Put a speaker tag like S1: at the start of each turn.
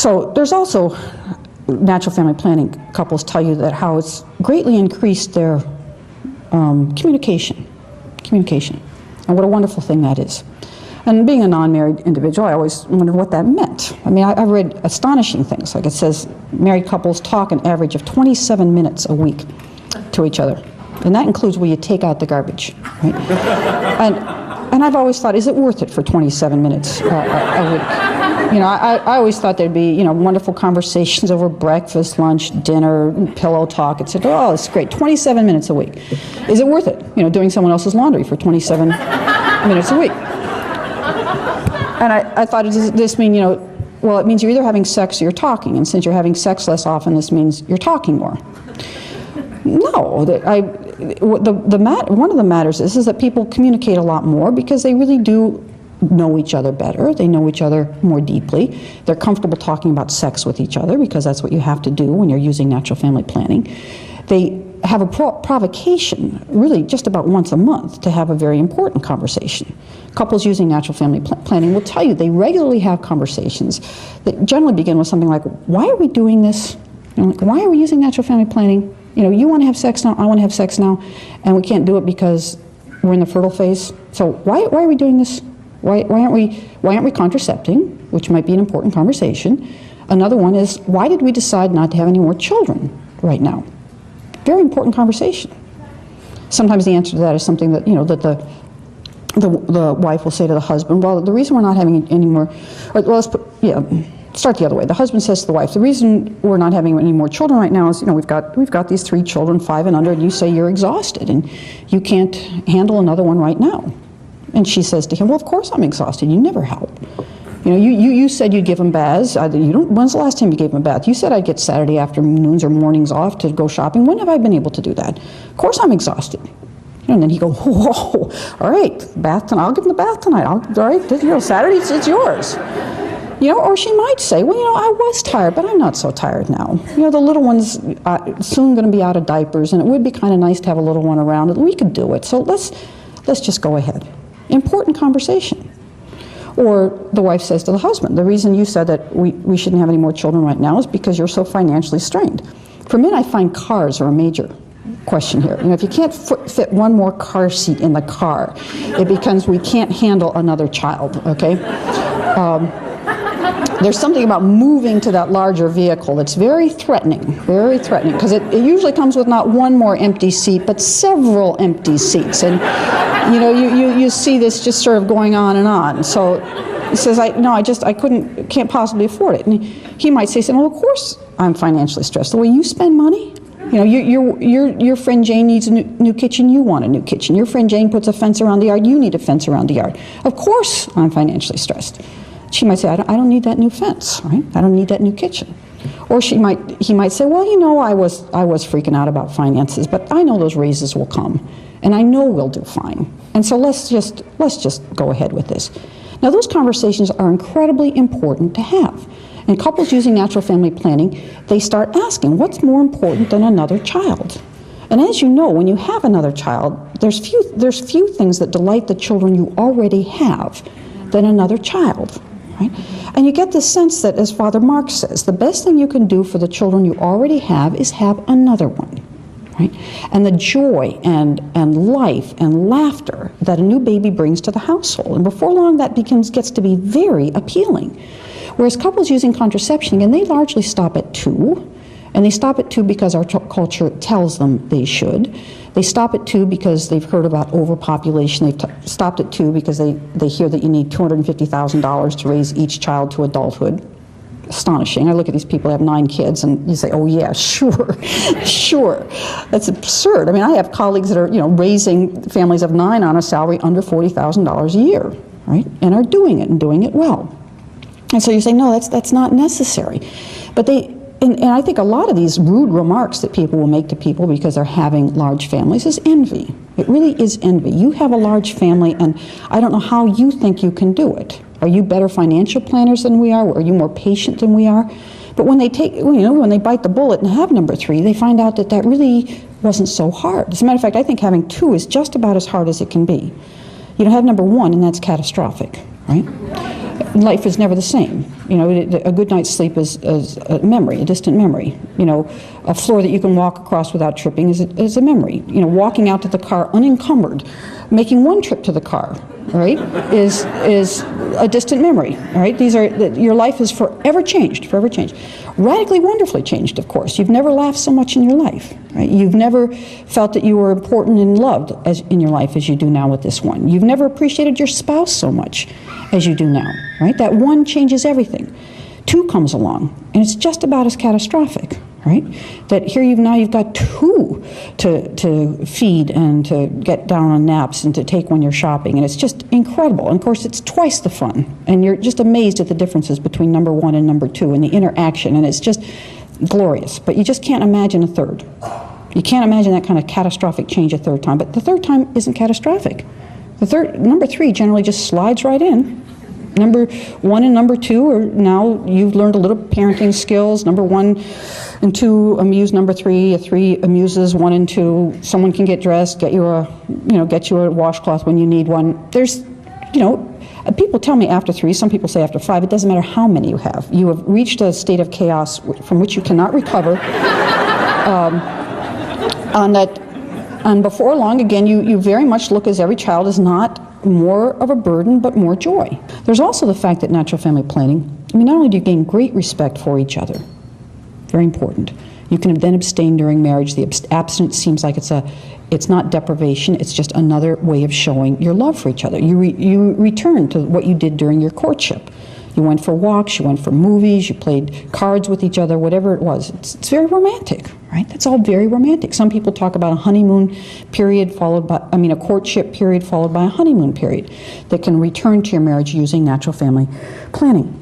S1: So there's also natural family planning couples tell you that how it's greatly increased their communication, and what a wonderful thing that is. And being a non-married individual, I always wondered what that meant. I mean, I read astonishing things, like it says married couples talk an average of 27 minutes a week to each other. And that includes where you take out the garbage, right? And I've always thought, is it worth it for 27 minutes a week? You know, I always thought there'd be, you know, wonderful conversations over breakfast, lunch, dinner, pillow talk, etc. Oh, it's great. 27 minutes a week. Is it worth it? You know, doing someone else's laundry for 27 minutes a week. And I thought, does this mean, you know, well, it means you're either having sex or you're talking. And since you're having sex less often, this means you're talking more. No, one of the matters is that people communicate a lot more because they really do know each other better. They know each other more deeply. They're comfortable talking about sex with each other because that's what you have to do when you're using natural family planning. They have a provocation, really just about once a month, to have a very important conversation. Couples using natural family planning will tell you they regularly have conversations that generally begin with something like, why are we doing this? You know, like, why are we using natural family planning? You know, you want to have sex now, I want to have sex now, and we can't do it because we're in the fertile phase. So why are we doing this? Why aren't we contracepting, which might be an important conversation? Another one is, why did we decide not to have any more children right now? Very important conversation. Sometimes the answer to that is something that, you know, that the wife will say to the husband, well, the reason we're not having any more, or, well, start the other way. The husband says to the wife, the reason we're not having any more children right now is, you know, we've got these 3 children, 5 and under, and you say you're exhausted and you can't handle another one right now. And she says to him, well, of course I'm exhausted. You never help. You know, you said you'd give them baths. When's the last time you gave them a bath? You said I'd get Saturday afternoons or mornings off to go shopping. When have I been able to do that? Of course I'm exhausted. You know, and then he goes, whoa, all right, bath tonight. I'll give him the bath tonight. All right, you know, Saturday, it's yours. You know, or she might say, well, you know, I was tired, but I'm not so tired now. You know, the little one's soon going to be out of diapers, and it would be kind of nice to have a little one around. We could do it, so let's just go ahead. Important conversation. Or the wife says to the husband, the reason you said that we shouldn't have any more children right now is because you're so financially strained. For men, I find cars are a major question here. You know, if you can't fit one more car seat in the car, it becomes we can't handle another child, okay? There's something about moving to that larger vehicle that's very threatening, because it usually comes with not one more empty seat, but several empty seats. And, you know, you see this just sort of going on and on. So he says, I can't possibly afford it. And he might say, well, of course I'm financially stressed. The way you spend money, you know, your friend Jane needs a new kitchen, you want a new kitchen. Your friend Jane puts a fence around the yard, you need a fence around the yard. Of course I'm financially stressed. She might say, I don't need that new fence, right? I don't need that new kitchen. Or he might say, well, you know, I was freaking out about finances, but I know those raises will come, and I know we'll do fine. And so let's just go ahead with this. Now, those conversations are incredibly important to have. And couples using natural family planning, they start asking, what's more important than another child? And as you know, when you have another child, there's few things that delight the children you already have than another child. Right? And you get the sense that, as Father Mark says, the best thing you can do for the children you already have is have another one. Right? And the joy and life and laughter that a new baby brings to the household. And before long, that gets to be very appealing. Whereas couples using contraception, again, they largely stop at 2. And they stop at 2 because our culture tells them they should. They stop at 2 because they've heard about overpopulation. They've stopped at 2 because they hear that you need $250,000 to raise each child to adulthood. Astonishing. I look at these people who have 9 kids and you say, oh yeah, sure, sure. That's absurd. I mean, I have colleagues that are, you know, raising families of 9 on a salary under $40,000 a year, right? And are doing it and doing it well. And so you say, no, that's not necessary. But and I think a lot of these rude remarks that people will make to people because they're having large families is envy. It really is envy. You have a large family, and I don't know how you think you can do it. Are you better financial planners than we are? Are you more patient than we are? But when they when they bite the bullet and have number 3, they find out that really wasn't so hard. As a matter of fact, I think having 2 is just about as hard as it can be. You don't have number 1, and that's catastrophic, right? life is never the same. You know, a good night's sleep is a memory, a distant memory. You know, a floor that you can walk across without tripping is a memory. You know, walking out to the car unencumbered, making one trip to the car, right, is a distant memory, right? Your life is forever changed, Radically, wonderfully changed, of course. You've never laughed so much in your life, right? You've never felt that you were important and loved in your life as you do now with this one. You've never appreciated your spouse so much as you do now, right? That one changes everything. Two comes along, and it's just about as catastrophic, right? That here you've got two to feed and to get down on naps and to take when you're shopping, and it's just incredible. And of course, it's twice the fun, and you're just amazed at the differences between number one and number two and the interaction, and it's just glorious. But you just can't imagine a third. You can't imagine that kind of catastrophic change a third time, but the third time isn't catastrophic. Number three generally just slides right in. Number one and number two are now you've learned a little parenting skills. Number one and two amuse number three. A three amuses one and two. Someone can get dressed, get you a washcloth when you need one. There's, people tell me after three. Some people say after five. It doesn't matter how many you have. You have reached a state of chaos from which you cannot recover. And before long, again, you very much look as every child is not more of a burden, but more joy. There's also the fact that natural family planning, not only do you gain great respect for each other, very important, you can then abstain during marriage. The abstinence seems like it's not deprivation, it's just another way of showing your love for each other. You return to what you did during your courtship. You went for walks, you went for movies, you played cards with each other, whatever it was. It's very romantic, right? That's all very romantic. Some people talk about a honeymoon period a courtship period followed by a honeymoon period that can return to your marriage using natural family planning.